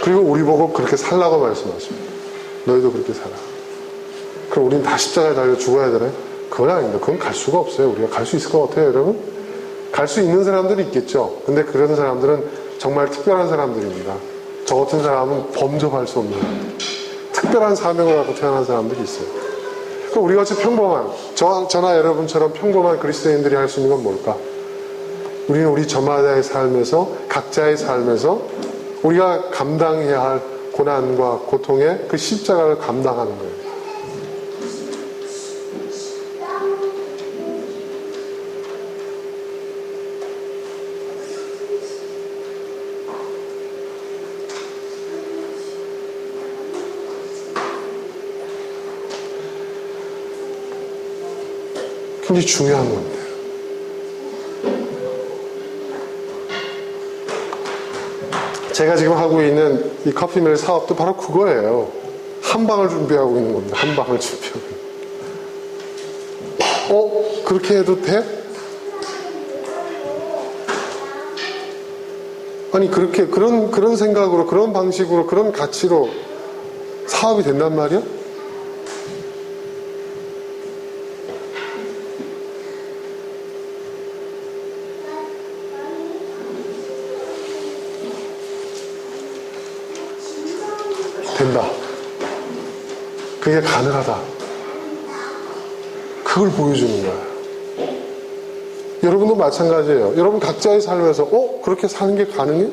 그리고 우리 보고 그렇게 살라고 말씀하십니다. 너희도 그렇게 살아. 그럼 우린 다 십자가에 달려 죽어야 되나요? 그건 아닙니다. 그건 갈 수가 없어요. 우리가 갈 수 있을 것 같아요, 여러분? 갈 수 있는 사람들이 있겠죠. 근데 그런 사람들은 정말 특별한 사람들입니다. 저 같은 사람은 범접할 수 없는 사람들. 특별한 사명을 갖고 태어난 사람들이 있어요. 그럼 우리 같이 평범한, 저나 여러분처럼 평범한 그리스도인들이 할 수 있는 건 뭘까? 우리는 우리 저마다의 삶에서, 각자의 삶에서 우리가 감당해야 할 고난과 고통의 그 십자가를 감당하는 거예요. 굉장히 중요한 건데. 제가 지금 하고 있는 이 커피밀 사업도 바로 그거예요. 한 방을 준비하고 있는 겁니다. 한 방을 준비하고 있는. 그렇게 해도 돼? 아니, 그렇게, 그런 생각으로, 그런 방식으로, 그런 가치로 사업이 된단 말이야? 된다. 그게 가능하다. 그걸 보여주는 거예요. 여러분도 마찬가지예요. 여러분 각자의 삶에서 그렇게 사는 게 가능해?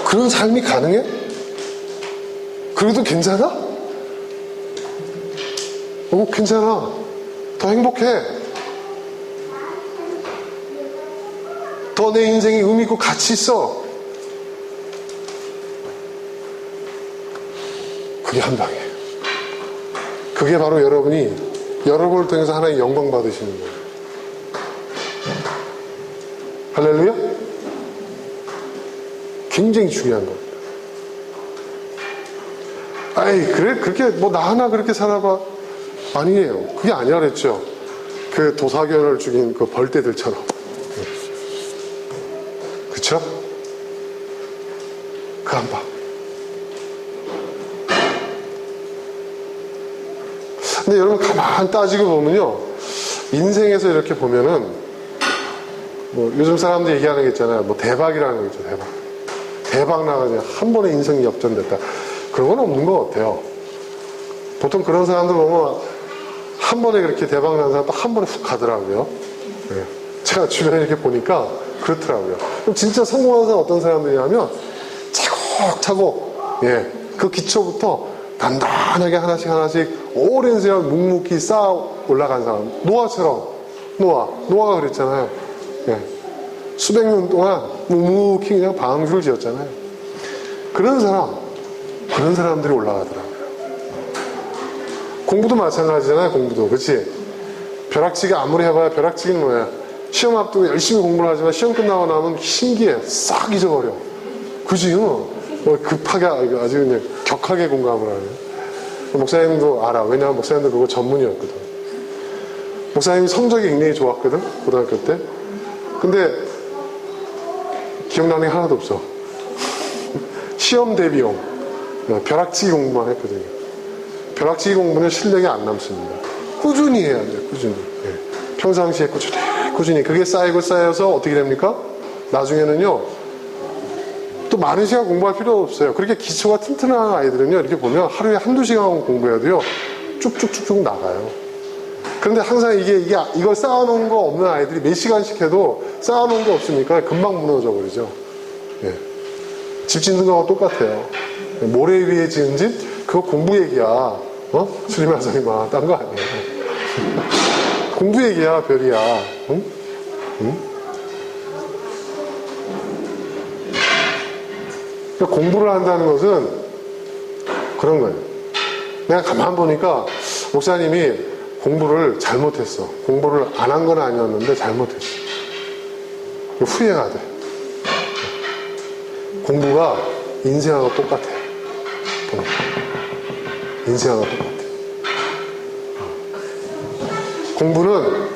그런 삶이 가능해? 그래도 괜찮아? 괜찮아. 더 행복해. 더 내 인생이 의미 있고 가치 있어. 그게 한 방이에요. 그게 바로 여러분을 통해서 하나의 영광 받으시는 거예요. 할렐루야? 굉장히 중요한 겁니다. 그렇게, 나 하나 그렇게 살아봐. 아니에요. 그게 아니라 그랬죠. 그 도사견을 죽인 그 벌떼들처럼. 그쵸? 그 한 방. 근데 여러분 가만 따지고 보면요, 인생에서 이렇게 보면은 요즘 사람들이 얘기하는 게 있잖아요. 대박이라는 거 있죠. 대박 나가지고 한 번에 인생이 역전됐다. 그런 건 없는 것 같아요. 보통 그런 사람들 보면 한 번에 그렇게 대박 난 사람 또 한 번에 훅 가더라고요. 네. 제가 주변에 이렇게 보니까 그렇더라고요. 그럼 진짜 성공한 사람 어떤 사람들이냐면 차곡차곡 그 기초부터 단단하게 하나씩 오랜 시간 묵묵히 쌓아 올라간 사람. 노아처럼. 노아가 그랬잖아요. 수백 년 동안 묵묵히 그냥 방주를 지었잖아요. 그런 사람들이 올라가더라고요. 공부도 마찬가지잖아요. 공부도. 그치? 벼락치기 아무리 해봐야 벼락치기는 뭐야? 시험 앞두고 열심히 공부를 하지만 시험 끝나고 나면 신기해. 싹 잊어버려. 그지? 급하게 아주 그냥 격하게 공감을 하네. 목사님도 알아. 왜냐하면 목사님도 그거 전문이었거든. 목사님이 성적이 굉장히 좋았거든. 고등학교 때. 근데 기억나는 게 하나도 없어. 시험 대비용 벼락치기 공부만 했거든요. 벼락치기 공부는 실력이 안 남습니다. 꾸준히 해야 돼요. 꾸준히. 평상시에 꾸준히 그게 쌓여서 어떻게 됩니까? 나중에는요 또 많은 시간 공부할 필요 없어요. 그렇게 기초가 튼튼한 아이들은요, 이렇게 보면 하루에 한두 시간 공부해도요, 쭉쭉쭉쭉 나가요. 그런데 항상 이걸 쌓아놓은 거 없는 아이들이 몇 시간씩 해도 쌓아놓은 게 없으니까 금방 무너져 버리죠. 집 짓는 거하고 똑같아요. 모래 위에 지은 집? 그거 공부 얘기야. 수리마선이마. 딴 거 아니에요. 공부 얘기야, 별이야. 응? 공부를 한다는 것은 그런 거예요. 내가 가만 보니까 목사님이 공부를 잘못했어. 공부를 안 한 건 아니었는데 잘못했어. 후회가 돼. 공부가 인생하고 똑같아. 인생하고 똑같아. 공부는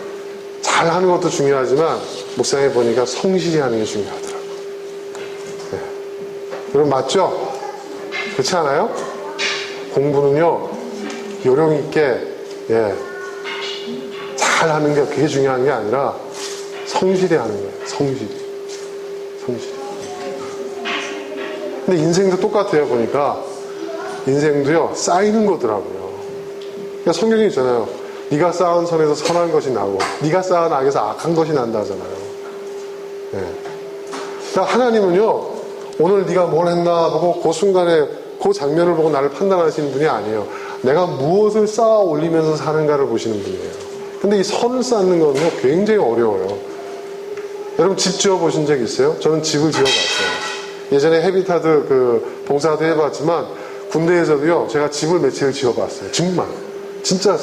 잘하는 것도 중요하지만 목사님이 보니까 성실히 하는 게 중요하더라고. 여러분 맞죠? 그렇지 않아요? 공부는요 요령 있게 잘 하는 게 그게 중요한 게 아니라 성실히 하는 거예요. 성실히. 근데 인생도 똑같아요. 보니까 인생도요 쌓이는 거더라고요. 그러니까 성경에 있잖아요. 네가 쌓은 선에서 선한 것이 나고 네가 쌓은 악에서 악한 것이 난다 하잖아요. 그러니까 하나님은요 오늘 네가 뭘 했나 보고 그 순간에 그 장면을 보고 나를 판단하시는 분이 아니에요. 내가 무엇을 쌓아 올리면서 사는가를 보시는 분이에요. 근데 이 선을 쌓는 건 굉장히 어려워요. 여러분 집 지어 보신 적 있어요? 저는 집을 지어 봤어요. 예전에 헤비타드 그 봉사도 해봤지만 군대에서도요 제가 집을 며칠 지어 봤어요. 정말 진짜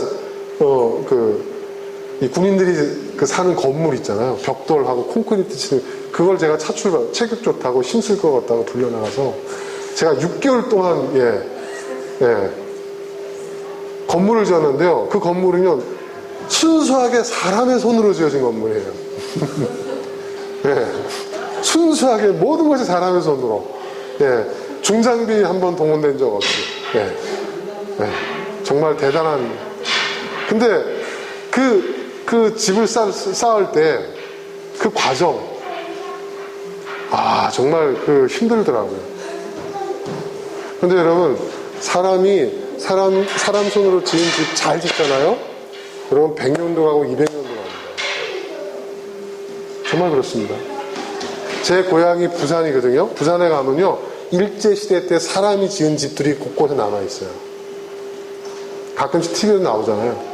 이 군인들이 그 사는 건물 있잖아요. 벽돌하고 콘크리트 치는 그걸 제가 체격 좋다고 힘쓸 것 같다고 불려나가서 제가 6개월 동안 건물을 지었는데요. 그 건물은요 순수하게 사람의 손으로 지어진 건물이에요. 순수하게 모든 것이 사람의 손으로. 중장비 한번 동원된 적 없이. 정말 대단한. 근데 그 집을 쌓을 때 그 과정, 정말 힘들더라고요. 근데 여러분, 사람 손으로 지은 집 잘 짓잖아요? 여러분, 100년도 가고 200년도 갑니다. 정말 그렇습니다. 제 고향이 부산이거든요. 부산에 가면요, 일제시대 때 사람이 지은 집들이 곳곳에 남아있어요. 가끔씩 TV에도 나오잖아요.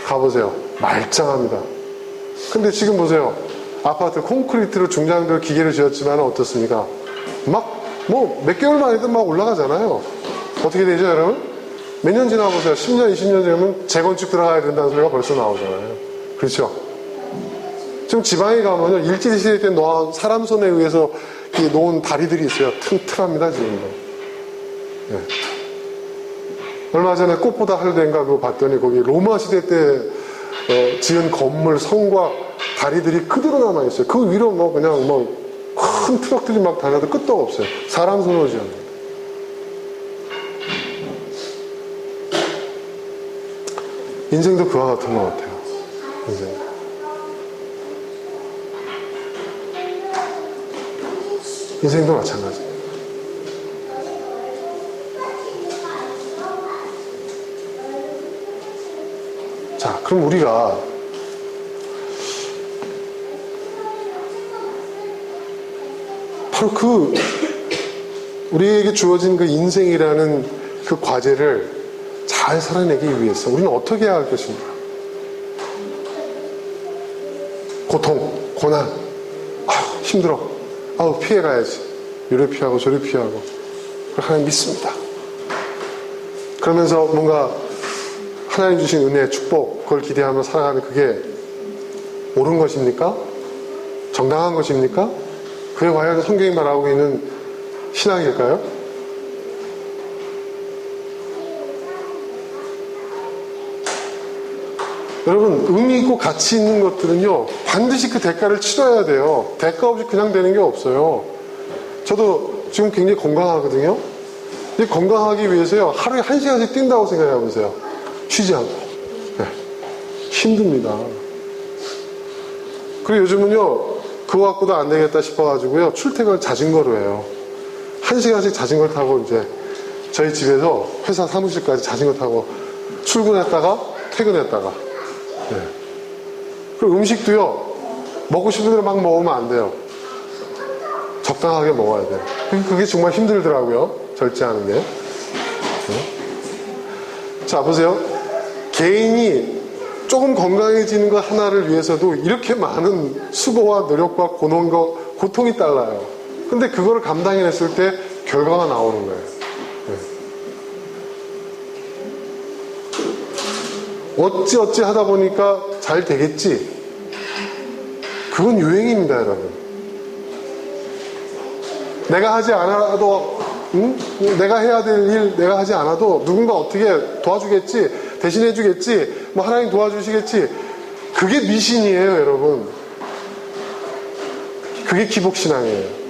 가보세요. 말짱합니다. 근데 지금 보세요. 아파트 콘크리트로 중장비로 기계를 지었지만 어떻습니까? 몇 개월 만에도 막 올라가잖아요. 어떻게 되죠, 여러분? 몇 년 지나보세요. 10년, 20년 지나면 재건축 들어가야 된다는 소리가 벌써 나오잖아요. 그렇죠? 지금 지방에 가면요, 일제시대 때 사람 손에 의해서 놓은 다리들이 있어요. 튼튼합니다, 지금도. 얼마 전에 꽃보다 할대인가 그거 봤더니 거기 로마 시대 때 지은 건물, 성과 다리들이 그대로 남아있어요. 그 위로 큰 트럭들이 막 다녀도 끄떡 없어요. 사람 손으로 지었는데. 인생도 그와 같은 것 같아요. 인생도 마찬가지예요. 자, 그럼 우리가 바로 우리에게 주어진 그 인생이라는 그 과제를 잘 살아내기 위해서 우리는 어떻게 해야 할 것입니까? 고통, 고난, 힘들어, 피해가야지. 이리 피하고 저리 피하고. 하나님 믿습니다. 그러면서 뭔가 하나님 주신 은혜, 축복, 그걸 기대하며 살아가는 그게 옳은 것입니까? 정당한 것입니까? 그게 과연 성경이 말하고 있는 신앙일까요? 여러분, 의미 있고 가치 있는 것들은요, 반드시 그 대가를 치러야 돼요. 대가 없이 그냥 되는 게 없어요. 저도 지금 굉장히 건강하거든요. 이 건강하기 위해서요, 하루에 1시간씩 뛴다고 생각해 보세요. 쉬지 않고. 힘듭니다. 그리고 요즘은요, 그거 갖고도 안 되겠다 싶어가지고요, 출퇴근을 자전거로 해요. 1시간씩 자전거 타고 이제 저희 집에서 회사 사무실까지 자전거 타고 출근했다가 퇴근했다가. 그리고 음식도요, 먹고 싶은 대로 막 먹으면 안 돼요. 적당하게 먹어야 돼요. 그게 정말 힘들더라고요. 절제하는 게. 자, 보세요. 개인이 조금 건강해지는 것 하나를 위해서도 이렇게 많은 수고와 노력과 고통이 따라요. 근데 그거를 감당해냈을 때 결과가 나오는 거예요. 어찌 하다 보니까 잘 되겠지. 그건 유행입니다, 여러분. 내가 하지 않아도, 내가 해야 될 일 내가 하지 않아도 누군가 어떻게 도와주겠지, 대신해주겠지, 하나님 도와주시겠지. 그게 미신이에요, 여러분. 그게 기복신앙이에요.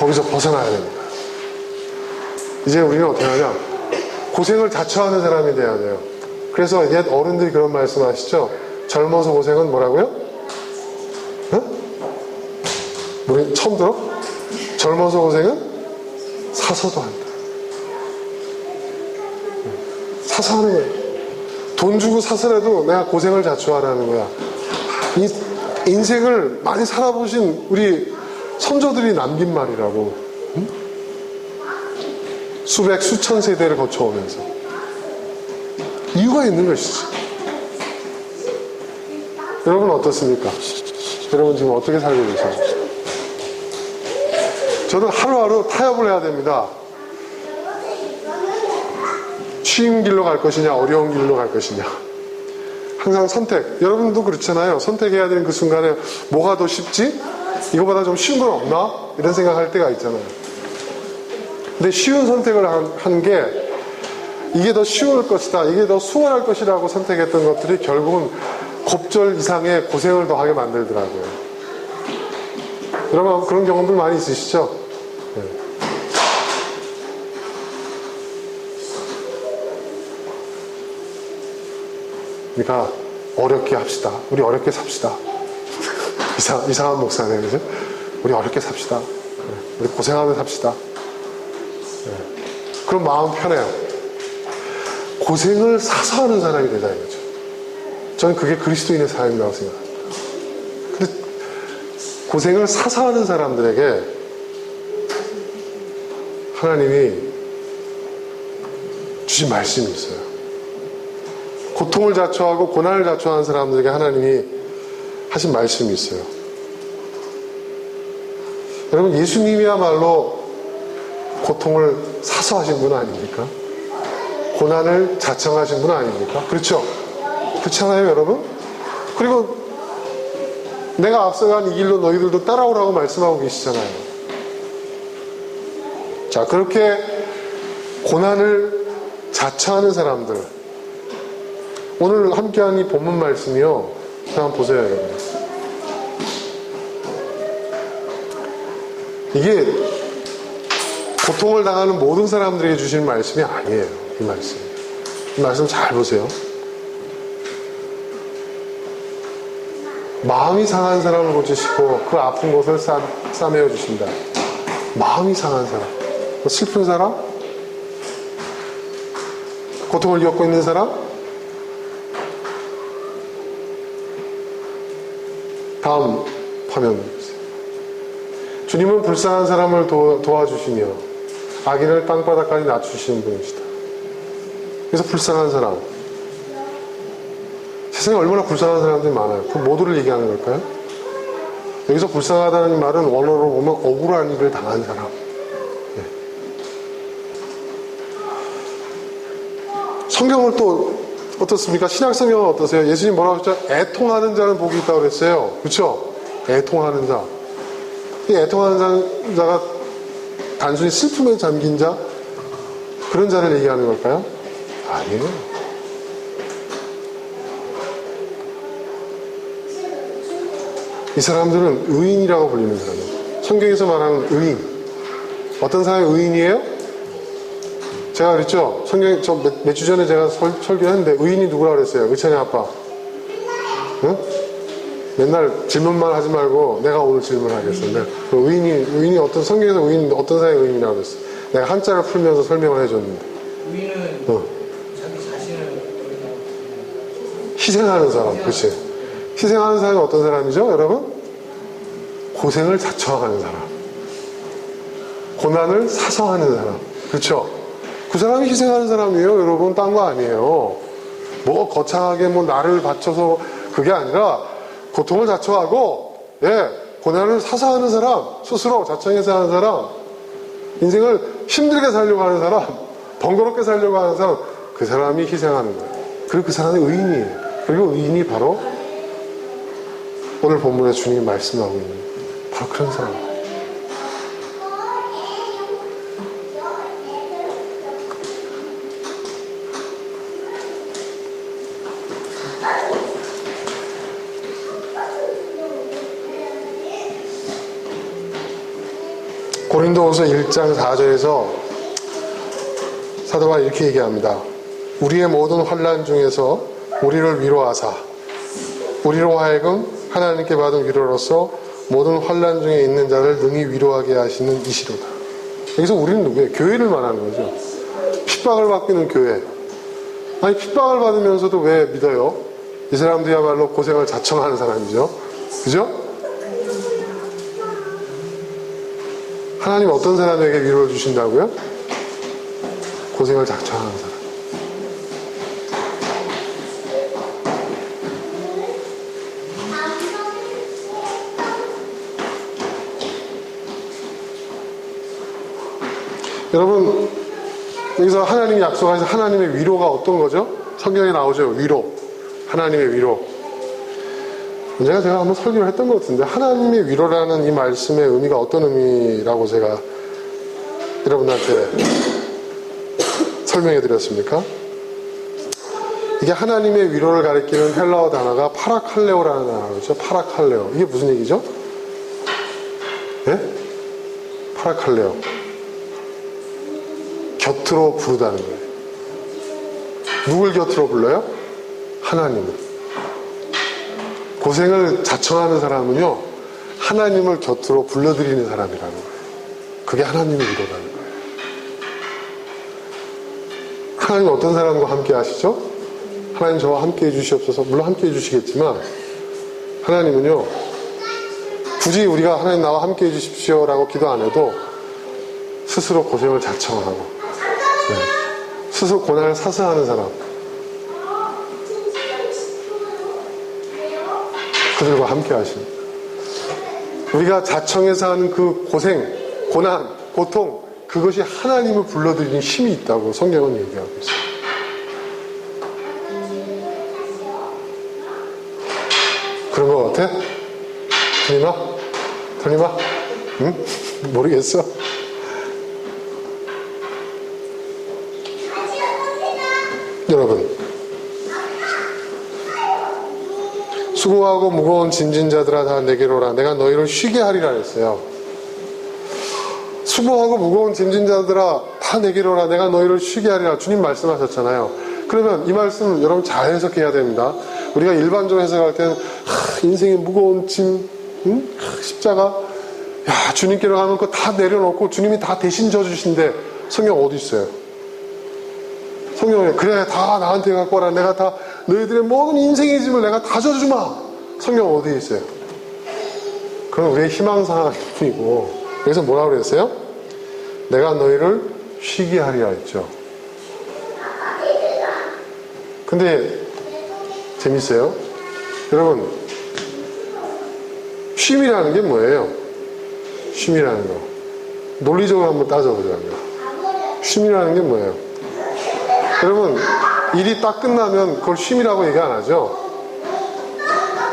거기서 벗어나야 됩니다. 이제 우리는 어떻게 하냐? 고생을 자처하는 사람이 돼야 돼요. 그래서 옛 어른들이 그런 말씀 하시죠? 젊어서 고생은 뭐라고요? 응? 우리 처음 들어? 젊어서 고생은 사서도 한다. 사서 하는 거예요. 돈 주고 사서라도 내가 고생을 자처하라는 거야. 인생을 많이 살아보신 우리 선조들이 남긴 말이라고. 응? 수백 수천 세대를 거쳐오면서 이유가 있는 것이지. 여러분 어떻습니까? 여러분 지금 어떻게 살고 계세요? 저는 하루하루 타협을 해야 됩니다. 쉬운 길로 갈 것이냐 어려운 길로 갈 것이냐. 항상 선택. 여러분도 그렇잖아요. 선택해야 되는 그 순간에 뭐가 더 쉽지? 이거보다 좀 쉬운 건 없나? 이런 생각할 때가 있잖아요. 근데 쉬운 선택을 한 게 이게 더 쉬울 것이다, 이게 더 수월할 것이라고 선택했던 것들이 결국은 곱절 이상의 고생을 더하게 만들더라고요. 여러분 그런 경험들 많이 있으시죠? 네. 그러니까 어렵게 합시다. 우리 어렵게 삽시다. 이상한 목사네, 그죠? 우리 어렵게 삽시다. 우리 고생하며 삽시다. 그럼 마음 편해요. 고생을 사서 하는 사람이 되자 이거죠. 저는 그게 그리스도인의 삶이라고 생각합니다. 근데 고생을 사서 하는 사람들에게 하나님이 주신 말씀이 있어요. 고통을 자초하고 고난을 자초하는 사람들에게 하나님이 하신 말씀이 있어요. 여러분 예수님이야말로 고통을 사서 하신 분 아닙니까? 고난을 자청하신 분 아닙니까? 그렇죠? 그렇잖아요, 여러분? 그리고 내가 앞서간 이 길로 너희들도 따라오라고 말씀하고 계시잖아요. 자, 그렇게 고난을 자처하는 사람들, 오늘 함께한 이 본문 말씀이요, 한번 보세요, 여러분. 이게 고통을 당하는 모든 사람들에게 주시는 말씀이 아니에요. 이 말씀. 이 말씀 잘 보세요. 마음이 상한 사람을 고치시고 그 아픈 곳을 싸매어 주신다. 마음이 상한 사람. 슬픈 사람? 고통을 겪고 있는 사람? 다음 화면 보세요. 주님은 불쌍한 사람을 도와주시며 악인을 땅바닥까지 낮추시는 분이시다. 그래서 불쌍한 사람. 세상에 얼마나 불쌍한 사람들이 많아요. 그 모두를 얘기하는 걸까요? 여기서 불쌍하다는 말은 원어로 보면 억울한 일을 당한 사람. 네. 성경을 또 어떻습니까? 신약성경은 어떠세요? 예수님 뭐라고 했죠? 애통하는 자는 복이 있다고 그랬어요. 그렇죠? 애통하는 자. 이 애통하는 자가 단순히 슬픔에 잠긴 자, 그런 자를 얘기하는 걸까요? 아니에요. 이 사람들은 의인이라고 불리는 사람이에요. 성경에서 말하는 의인. 어떤 사람이 의인이에요? 제가 그랬죠? 성경, 몇 주 전에 제가 설교했는데 의인이 누구라고 그랬어요? 의찬이 아빠. 응? 맨날 질문만 하지 말고 내가 오늘 질문하겠어. 의인이 어떤, 성경에서 의인, 어떤 사람이 의인이라고 그랬어? 내가 한자를 풀면서 설명을 해줬는데. 의인은 자기 자신을 희생하는 사람, 그렇지? 희생하는 사람이 어떤 사람이죠, 여러분? 고생을 자처하는 사람. 고난을 사서 하는 사람. 그렇죠? 그 사람이 희생하는 사람이에요, 여러분. 딴 거 아니에요. 뭐 거창하게 뭐 나를 바쳐서 그게 아니라 고통을 자처하고, 예, 고난을 사서 하는 사람, 스스로 자청해서 하는 사람, 인생을 힘들게 살려고 하는 사람, 번거롭게 살려고 하는 사람, 그 사람이 희생하는 거예요. 그리고 그 사람이 의인이에요. 그리고 의인이 바로 오늘 본문에 주님이 말씀하고 있는 바로 그런 사람이에요. 고린도후서 1장 4절에서 사도 바울이 이렇게 얘기합니다. 우리의 모든 환난 중에서 우리를 위로하사 우리로 하여금 하나님께 받은 위로로서 모든 환난 중에 있는 자를 능히 위로하게 하시는 이시로다. 여기서 우리는 누구예요? 교회를 말하는 거죠. 핍박을 받고 있는 교회. 아니, 핍박을 받으면서도 왜 믿어요? 이 사람들이야말로 고생을 자청하는 사람이죠. 그죠? 하나님 어떤 사람에게 위로를 주신다고요? 고생을 자청하는 사람. 여러분, 여기서 하나님이 약속하신 하나님의 위로가 어떤 거죠? 성경에 나오죠. 위로. 하나님의 위로. 제가 한번 설교를 했던 것 같은데, 하나님의 위로라는 이 말씀의 의미가 어떤 의미라고 제가 여러분들한테 설명해 드렸습니까? 이게 하나님의 위로를 가리키는 헬라어 단어가 파라칼레오라는 단어죠. 파라칼레오. 이게 무슨 얘기죠? 네? 파라칼레오. 곁으로 부르다는 거예요. 누굴 곁으로 불러요? 하나님을. 고생을 자청하는 사람은요, 하나님을 곁으로 불러들이는 사람이라는 거예요. 그게 하나님의 위로라는 거예요. 하나님 어떤 사람과 함께 하시죠? 하나님 저와 함께 해주시옵소서. 물론 함께 해주시겠지만, 하나님은요, 굳이 우리가 하나님 나와 함께 해주십시오 라고 기도 안 해도 스스로 고생을 자청하고, 스스로 고난을 사서하는 사람, 그들과 함께 하십니다. 우리가 자청해서 하는 그 고생, 고난, 고통, 그것이 하나님을 불러들이는 힘이 있다고 성경은 얘기하고 있어요. 그런 거 같아? 틀림아? 응? 모르겠어. 여러분, 수고하고 무거운 짐진 자들아 다 내게로 오라. 내가 너희를 쉬게 하리라 했어요. 수고하고 무거운 짐진 자들아 다 내게로 오라. 내가 너희를 쉬게 하리라. 주님 말씀하셨잖아요. 그러면 이 말씀 여러분 잘 해석해야 됩니다. 우리가 일반적으로 해석할 때는 인생의 무거운 짐, 십자가, 야, 주님께로 가면 그거 다 내려놓고 주님이 다 대신 져주신데 성경 어디 있어요? 성경에 그래 다 나한테 갖고 와라. 내가 다 너희들의 모든 인생의 짐을 내가 다 져주마. 성경 어디에 있어요? 그건 우리의 희망사항일 뿐이고, 여기서 뭐라고 그랬어요? 내가 너희를 쉬게 하리라 했죠. 근데 재밌어요. 여러분, 쉼이라는 게 뭐예요? 쉼이라는 거 논리적으로 한번 따져보자고요. 쉼이라는 게 뭐예요? 여러분, 일이 딱 끝나면 그걸 쉼이라고 얘기 안 하죠?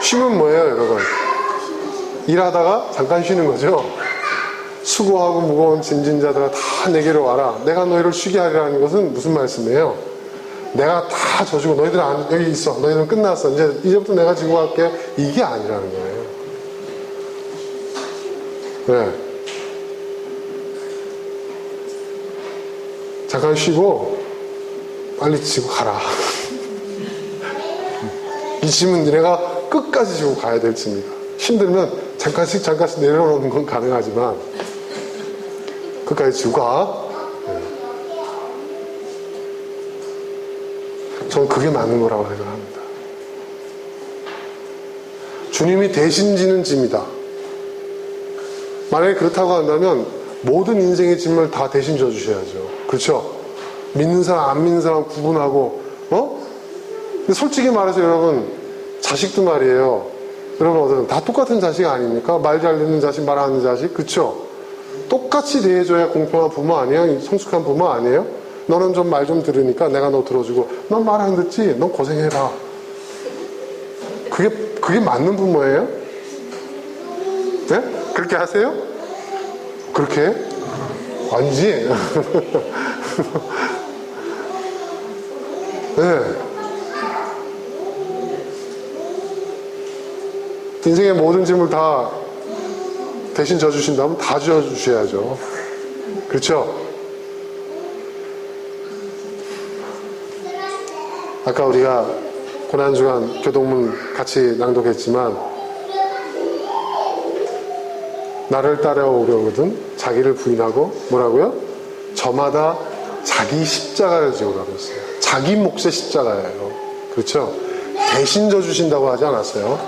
쉼은 뭐예요, 여러분? 일하다가 잠깐 쉬는 거죠? 수고하고 무거운 짐진 자들아 다 내게로 와라. 내가 너희를 쉬게 하리라는 것은 무슨 말씀이에요? 내가 다 져주고 너희들 여기 있어. 너희들은 끝났어. 이제부터 내가 지고 갈게. 이게 아니라는 거예요. 네. 잠깐 쉬고 빨리 지고 가라. 이 짐은 내가 끝까지 지고 가야 될 짐이다. 힘들면 잠깐씩 내려놓는 건 가능하지만 끝까지 지고 가. 네. 저는 그게 맞는 거라고 생각합니다. 주님이 대신 지는 짐이다. 만약에 그렇다고 한다면 모든 인생의 짐을 다 대신 져주셔야죠. 그렇죠? 믿는 사람 안 믿는 사람 구분하고, 근데 솔직히 말해서 여러분, 자식도 말이에요. 여러분 다 똑같은 자식 아닙니까? 말 잘 듣는 자식, 말 안 듣는 자식. 그렇죠? 똑같이 대해줘야 공평한 부모 아니에요? 성숙한 부모 아니에요? 너는 좀 말 좀 들으니까 내가 너 들어주고, 넌 말 안 듣지? 넌 고생해라. 그게 맞는 부모예요? 네? 그렇게 하세요? 그렇게? 아니지? 네. 인생의 모든 짐을 다 대신 져주신다면 다 져주셔야죠. 그렇죠? 아까 우리가 고난주간 교동문 같이 낭독했지만 나를 따라오려거든 자기를 부인하고 뭐라고요? 저마다 자기 십자가를 지우라고 했어요. 자기 몫의 십자가예요. 그렇죠? 대신 져주신다고 하지 않았어요.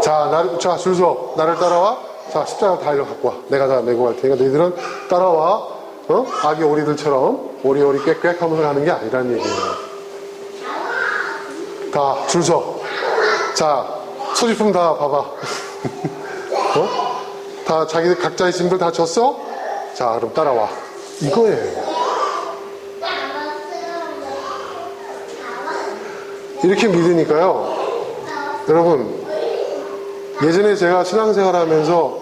자, 줄 서. 나를 따라와. 자, 십자가 다 일로 갖고 와. 내가 다 메고 갈 테니까 너희들은 따라와. 아기 오리들처럼 오리오리 꽥꽥 하면서 가는 게 아니란 얘기예요. 다, 줄 서. 자, 소지품 다 봐봐. 다 자기들 각자의 짐들 다 졌어? 자, 그럼 따라와. 이거예요. 이렇게 믿으니까요. 여러분, 예전에 제가 신앙생활 하면서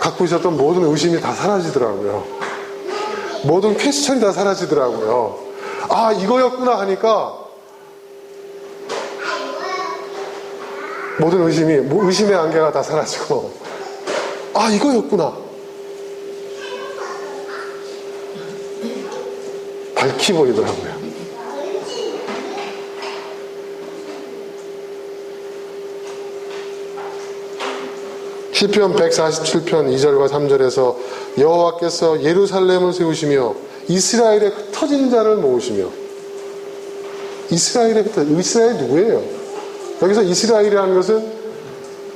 갖고 있었던 모든 의심이 다 사라지더라고요. 모든 퀘스천이 다 사라지더라고요. 아, 이거였구나 하니까 모든 의심의 안개가 다 사라지고, 아, 이거였구나. 밝히 보이더라고요. 시편 147편 2절과 3절에서 여호와께서 예루살렘을 세우시며 이스라엘의 흩어진 자를 모으시며, 이스라엘 누구예요? 여기서 이스라엘이라는 것은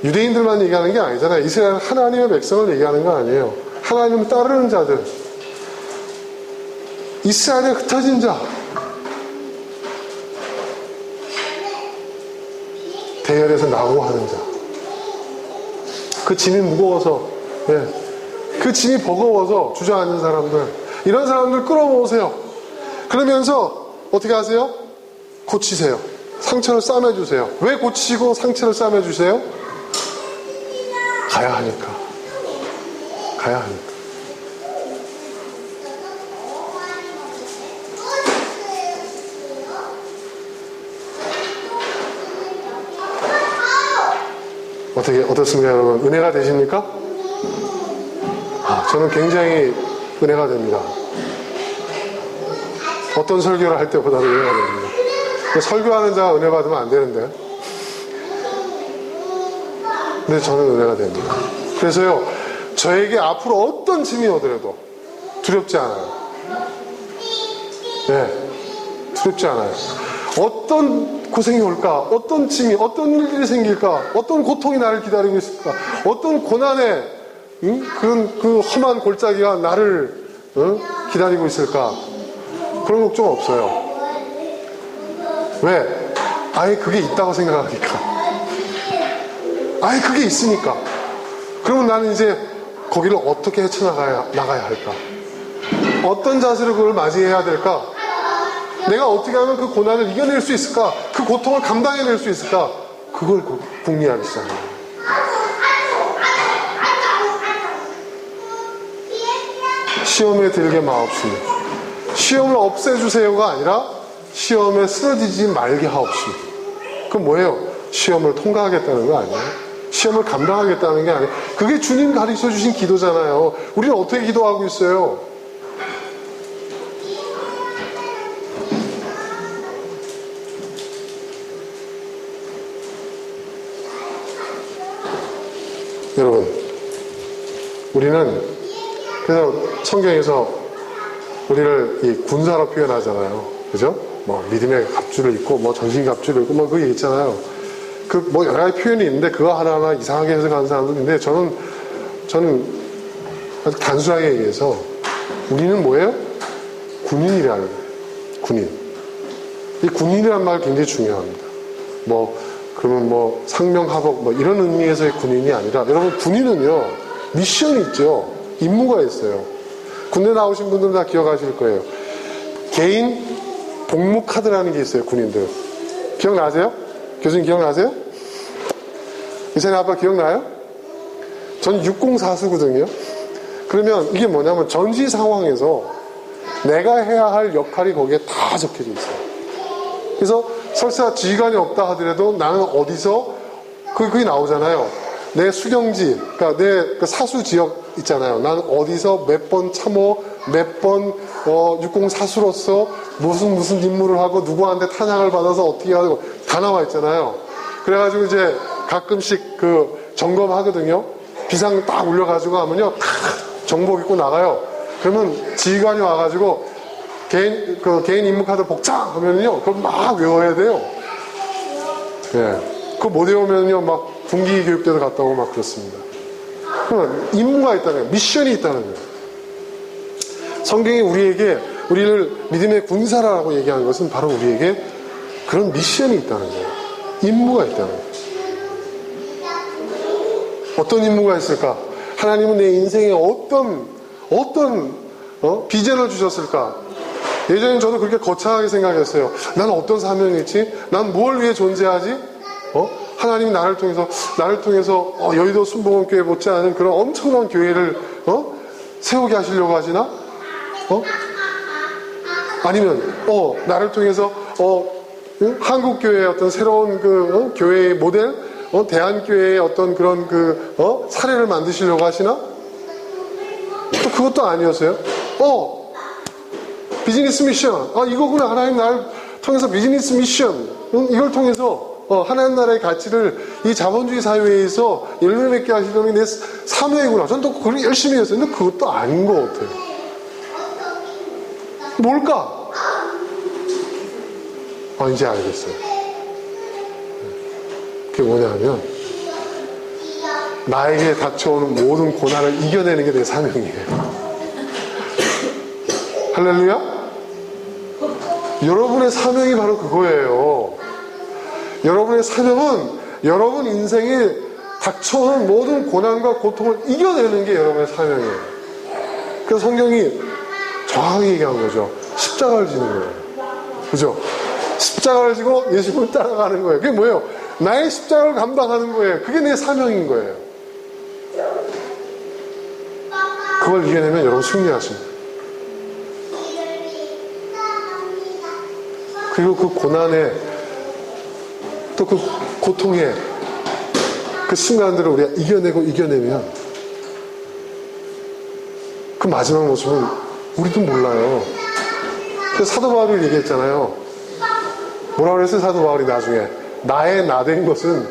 유대인들만 얘기하는 게 아니잖아요. 이스라엘은 하나님의 백성을 얘기하는 거 아니에요. 하나님을 따르는 자들, 이스라엘의 흩어진 자, 대열에서 낙오하는 자, 그 짐이 무거워서, 그 짐이 버거워서 주저앉는 사람들, 이런 사람들 끌어모으세요. 그러면서 어떻게 하세요? 고치세요. 상처를 싸매주세요. 왜 고치시고 상처를 싸매주세요? 가야 하니까. 어떻습니까, 여러분? 은혜가 되십니까? 저는 굉장히 은혜가 됩니다. 어떤 설교를 할 때보다도 은혜가 됩니다. 설교하는 자가 은혜 받으면 안 되는데. 근데 저는 은혜가 됩니다. 그래서요, 저에게 앞으로 어떤 짐이 오더라도 두렵지 않아요. 두렵지 않아요. 어떤 고생이 올까? 어떤 짐이, 어떤 일들이 생길까? 어떤 고통이 나를 기다리고 있을까? 어떤 고난의 그런 그 험한 골짜기가 나를 기다리고 있을까? 그런 걱정 없어요. 왜? 아예 그게 있다고 생각하니까. 아예 그게 있으니까. 그러면 나는 이제 거기를 어떻게 헤쳐나가야 할까? 어떤 자세로 그걸 맞이해야 될까? 내가 어떻게 하면 그 고난을 이겨낼 수 있을까? 그 고통을 감당해낼 수 있을까? 그걸 궁리하기 시작해요. 시험에 들게 마옵시며, 시험을 없애주세요가 아니라 시험에 쓰러지지 말게 하옵시며. 그건 뭐예요? 시험을 통과하겠다는 거 아니에요? 시험을 감당하겠다는 게 아니에요. 그게 주님 가르쳐 주신 기도잖아요. 우리는 어떻게 기도하고 있어요? 여러분, 우리는 그래서 성경에서 우리를 이 군사로 표현하잖아요. 그죠? 뭐 믿음의 갑주를 입고 뭐 전신 갑주를 입고 뭐 그거 있잖아요. 그 뭐 여러 가지 표현이 있는데 그거 하나하나 이상하게 해석하는 사람도 있는데 저는 아주 단순하게 얘기해서 우리는 뭐예요? 군인이라는 거예요. 군인. 이 군인이라는 말 굉장히 중요합니다. 그러면 상명하복 이런 의미에서의 군인이 아니라, 여러분, 군인은요 미션이 있죠. 임무가 있어요. 군대 나오신 분들은 다 기억하실 거예요. 개인 복무 카드라는 게 있어요. 군인들 기억나세요? 교수님 기억나세요? 이사님 아빠 기억나요? 전 604수거든요. 그러면 이게 뭐냐면 전시 상황에서 내가 해야 할 역할이 거기에 다 적혀져 있어요. 그래서 설사 지휘관이 없다 하더라도 나는 어디서 그게 나오잖아요. 내 수경지, 그러니까 내 그 사수 지역 있잖아요. 난 어디서 몇 번 참호, 몇 번 육공사수로서 무슨 임무를 하고 누구한테 탄양을 받아서 어떻게 하고 다 나와 있잖아요. 그래가지고 이제 가끔씩 그 점검하거든요. 비상 딱 울려가지고 하면요, 탁 정복 입고 나가요. 그러면 지휘관이 와가지고 개인 임무 카드 복장 하면요, 그걸 막 외워야 돼요. 예. 그거 못 외우면요, 막 군기 교육대도 갔다 오고 막 그렇습니다. 그러면 임무가 있다는 거예요. 미션이 있다는 거예요. 성경이 우리를 믿음의 군사라고 얘기하는 것은 바로 우리에게 그런 미션이 있다는 거예요. 임무가 있다는 거예요. 어떤 임무가 있을까? 하나님은 내 인생에 어떤 비전을 주셨을까? 예전엔 저도 그렇게 거창하게 생각했어요. 나는 어떤 사명이 있지? 난 뭘 위해 존재하지? 하나님이 나를 통해서 여의도 순복음교회 못지않은 그런 엄청난 교회를 세우게 하시려고 하시나? 아니면 나를 통해서 한국 교회의 어떤 새로운 그 교회의 모델, 대한교회의 어떤 그런 그 사례를 만드시려고 하시나? 또 그것도 아니었어요. 비즈니스 미션. 이거구나. 하나님 나를 통해서 비즈니스 미션. 이걸 통해서 하나님 나라의 가치를 이 자본주의 사회에서 열매맺게 하시려는 게 내 사명이구나. 저는 또 그걸 열심히 했어요. 근데 그것도 아닌 것 같아요. 뭘까? 이제 알겠어요. 그게 뭐냐면 나에게 닥쳐오는 모든 고난을 이겨내는 게 내 사명이에요. 할렐루야? 여러분의 사명이 바로 그거예요. 여러분의 사명은 여러분 인생에 닥쳐오는 모든 고난과 고통을 이겨내는 게 여러분의 사명이에요. 그래서 성경이 정확하게 얘기한 거죠. 십자가를 지는 거예요. 그죠? 십자가를 지고 예수님을 따라가는 거예요. 그게 뭐예요? 나의 십자가를 감당하는 거예요. 그게 내 사명인 거예요. 그걸 이겨내면 여러분 승리하십니다. 그리고 그 고난에 또 그 고통에 그 순간들을 우리가 이겨내면 그 마지막 모습은 우리도 몰라요. 그래서 사도 바울이 얘기했잖아요. 뭐라 그랬어요? 사도 바울이 나중에 나의 나된 것은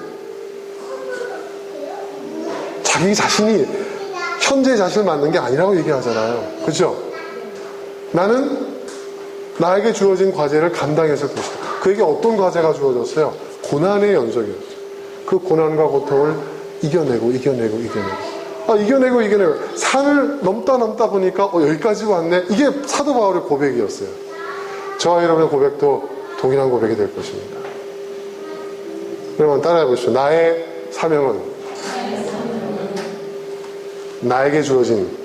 자기 자신이 현재 자신을 만든 게 아니라고 얘기하잖아요. 그죠? 나는 나에게 주어진 과제를 감당했을 것이다. 그에게 어떤 과제가 주어졌어요? 고난의 연속이었죠. 그 고난과 고통을 이겨내고 산을 넘다 보니까 여기까지 왔네. 이게 사도 바울의 고백이었어요. 저와 여러분의 고백도 동일한 고백이 될 것입니다. 여러분 따라해 보십시오. 나의 사명은 나에게 주어진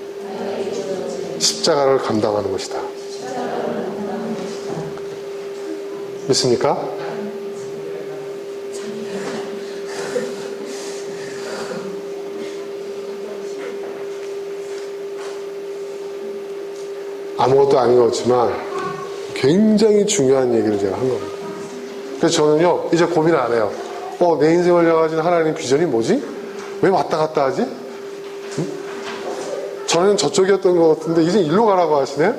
십자가를 감당하는 것이다. 믿습니까? 아무것도 아닌 것 같지만 굉장히 중요한 얘기를 제가 한 겁니다. 그래서 저는요 이제 고민 안 해요. 내 인생을 향하신 하나님의 비전이 뭐지? 왜 왔다 갔다 하지? 전에는 저쪽이었던 것 같은데 이제 일로 가라고 하시네?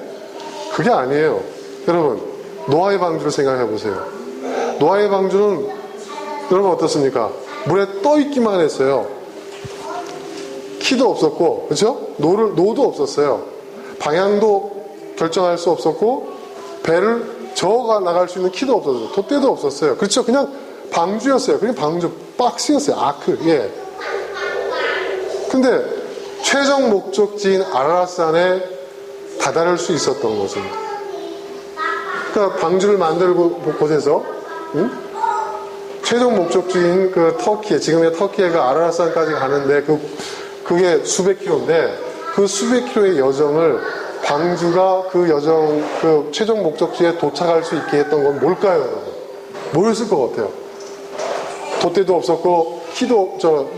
그게 아니에요. 여러분 노아의 방주를 생각해 보세요. 노아의 방주는 여러분 어떻습니까? 물에 떠 있기만 했어요. 키도 없었고, 그렇죠? 노도 없었어요. 방향도 결정할 수 없었고, 배를 저어가 나갈 수 있는 키도 없었어요. 돛대도 없었어요. 그렇죠? 그냥 방주였어요. 그냥 방주, 박스였어요. 아크, 예. 근데 최종 목적지인 아라랏산에 다다를 수 있었던 것은, 그러니까 방주를 만들고 곳에서, 최종 목적지인 그 터키에, 지금의 터키의 그 아라랏산까지 가는데 그게 수백 킬로인데 그 수백 킬로의 여정을 방주가 그 최종 목적지에 도착할 수 있게 했던 건 뭘까요, 여러분? 뭐였을 것 같아요? 돛대도 없었고,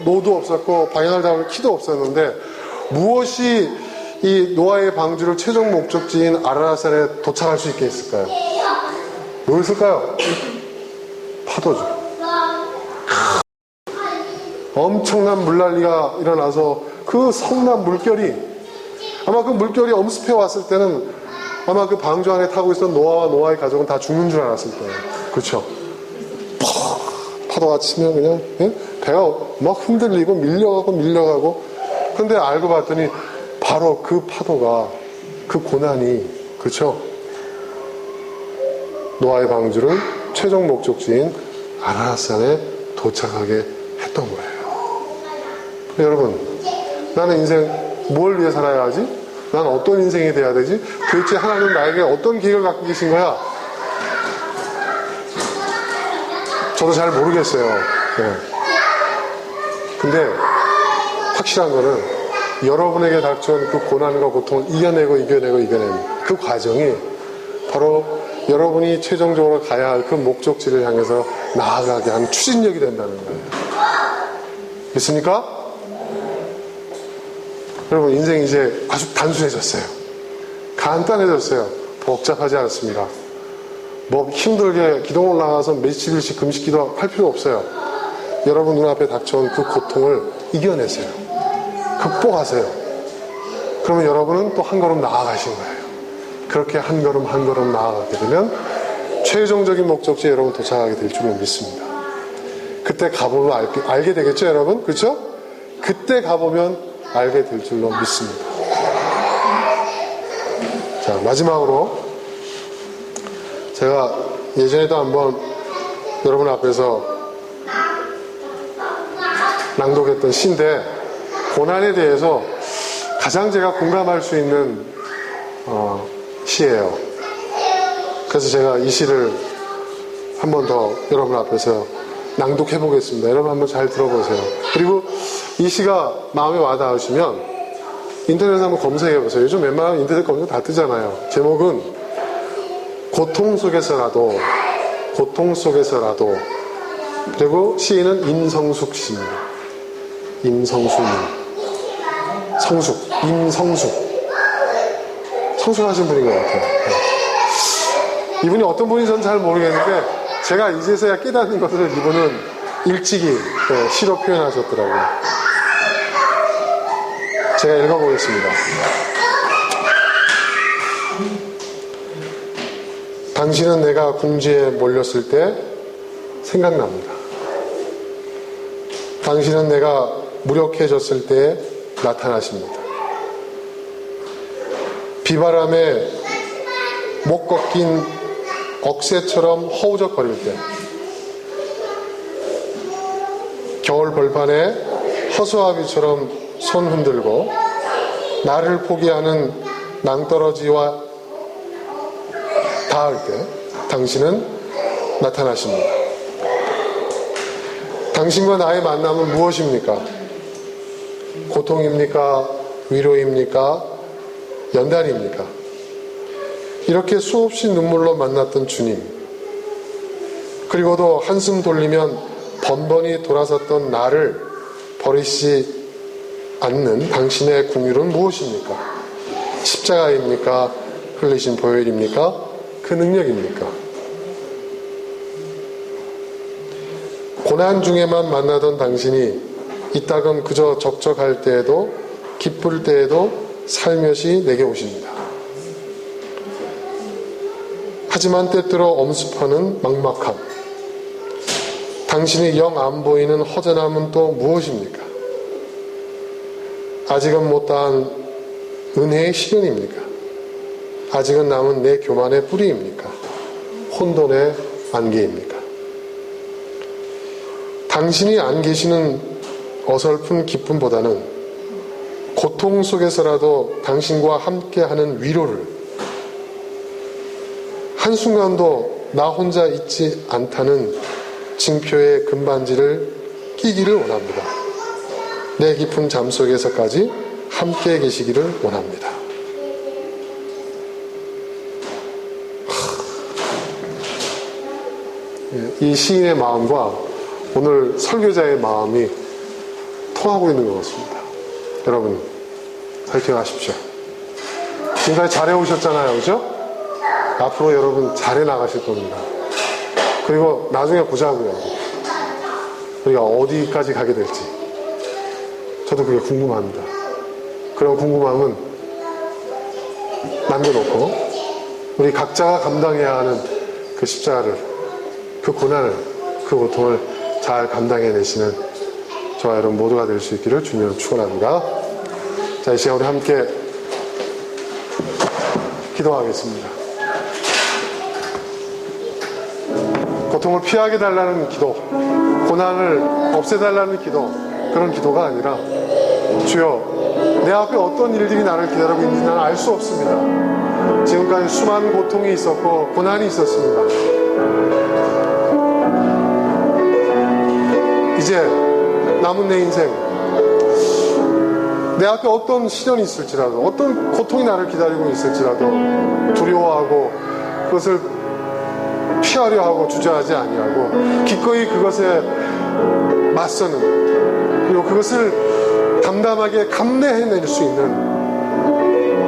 노도 없었고, 방향을 잡을 키도 없었는데, 무엇이 이 노아의 방주를 최종 목적지인 아라랏산에 도착할 수 있게 했을까요? 뭐였을까요? 파도죠. 엄청난 물난리가 일어나서 그 성난 물결이, 아마 그 물결이 엄습해 왔을 때는 아마 그 방주 안에 타고 있었던 노아와 노아의 가족은 다 죽는 줄 알았을 거예요. 그렇죠? 파도가 치면 그냥 배가 막 흔들리고 밀려가고 근데 알고 봤더니 바로 그 파도가, 그 고난이, 그렇죠? 노아의 방주를 최종 목적지인 아라랏산에 도착하게 했던 거예요. 여러분, 나는 인생 뭘 위해 살아야 하지? 난 어떤 인생이 돼야 되지? 도대체 하나님 나에게 어떤 계획을 갖고 계신 거야? 저도 잘 모르겠어요. 네. 근데 확실한 거는 여러분에게 닥쳐온 그 고난과 고통을 이겨내고 그 과정이 바로 여러분이 최종적으로 가야 할 그 목적지를 향해서 나아가게 하는 추진력이 된다는 거예요. 믿습니까? 여러분, 인생이 이제 아주 단순해졌어요. 간단해졌어요. 복잡하지 않습니다. 뭐 힘들게 기도 올라가서 며칠씩 금식기도 할 필요 없어요. 여러분 눈앞에 닥쳐온 그 고통을 이겨내세요. 극복하세요. 그러면 여러분은 또 한 걸음 나아가신 거예요. 그렇게 한 걸음 한 걸음 나아가게 되면 최종적인 목적지에 여러분 도착하게 될 줄을 믿습니다. 그때 가보면 알게 되겠죠, 여러분? 그렇죠? 그때 가보면 알게 될 줄로 믿습니다. 자, 마지막으로 제가 예전에도 한번 여러분 앞에서 낭독했던 시인데, 고난에 대해서 가장 제가 공감할 수 있는 시예요. 그래서 제가 이 시를 한 번 더 여러분 앞에서 낭독해 보겠습니다. 여러분 한번 잘 들어보세요. 그리고 이 시가 마음에 와닿으시면 인터넷에 한번 검색해 보세요. 요즘 웬만하면 인터넷 검색 다 뜨잖아요. 제목은 고통 속에서라도, 그리고 시인은 임성숙 씨입니다. 임성숙님. 성숙하신 분인 것 같아요. 이분이 어떤 분인지 저는 잘 모르겠는데, 제가 이제서야 깨닫는 것을 이분은 일찍이 시로 표현하셨더라고요. 제가 읽어보겠습니다. 당신은 내가 궁지에 몰렸을 때 생각납니다. 당신은 내가 무력해졌을 때 나타나십니다. 비바람에 목 꺾인 억새처럼 허우적거릴 때, 겨울 벌판에 허수아비처럼 손 흔들고 나를 포기하는 낭떠러지와 닿을 때 당신은 나타나십니다. 당신과 나의 만남은 무엇입니까? 고통입니까? 위로입니까? 연단입니까? 이렇게 수없이 눈물로 만났던 주님, 그리고도 한숨 돌리면 번번이 돌아섰던 나를 버리지 않는 당신의 긍휼은 무엇입니까? 십자가입니까? 흘리신 보혈입니까? 그 능력입니까? 고난 중에만 만나던 당신이 이따금 그저 적적할 때에도 기쁠 때에도 살며시 내게 오십니다. 하지만 때때로 엄습하는 막막함, 당신이 영 안 보이는 허전함은 또 무엇입니까? 아직은 못다한 은혜의 시련입니까? 아직은 남은 내 교만의 뿌리입니까? 혼돈의 안개입니까? 당신이 안 계시는 어설픈 기쁨보다는 고통 속에서라도 당신과 함께하는 위로를, 한순간도 나 혼자 있지 않다는 징표의 금반지를 끼기를 원합니다. 내 깊은 잠 속에서까지 함께 계시기를 원합니다. 이 시인의 마음과 오늘 설교자의 마음이 통하고 있는 것 같습니다. 여러분, 살펴하십시오. 지금까지 잘해오셨잖아요, 그죠? 앞으로 여러분 잘해 나가실 겁니다. 그리고 나중에 보자고요. 우리가 어디까지 가게 될지. 저도 그게 궁금합니다. 그런 궁금함은 남겨놓고 우리 각자가 감당해야 하는 그 십자가를, 그 고난을, 그 고통을 잘 감당해내시는 저와 여러분 모두가 될 수 있기를 주님으로 축원합니다. 자, 이 시간 우리 함께 기도하겠습니다. 고통을 피하게 달라는 기도, 고난을 없애달라는 기도, 그런 기도가 아니라 주여, 내 앞에 어떤 일들이 나를 기다리고 있는지 나는 알 수 없습니다. 지금까지 수많은 고통이 있었고 고난이 있었습니다. 이제 남은 내 인생, 내 앞에 어떤 시련이 있을지라도, 어떤 고통이 나를 기다리고 있을지라도 두려워하고 그것을 피하려 하고 주저하지 아니하고 기꺼이 그것에 맞서는, 그리고 그것을 담담하게 감내해낼 수 있는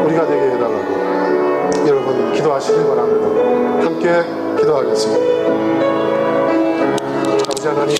우리가 되게 해달라고 여러분 기도하시길 바랍니다. 함께 기도하겠습니다. 아버지 하나님,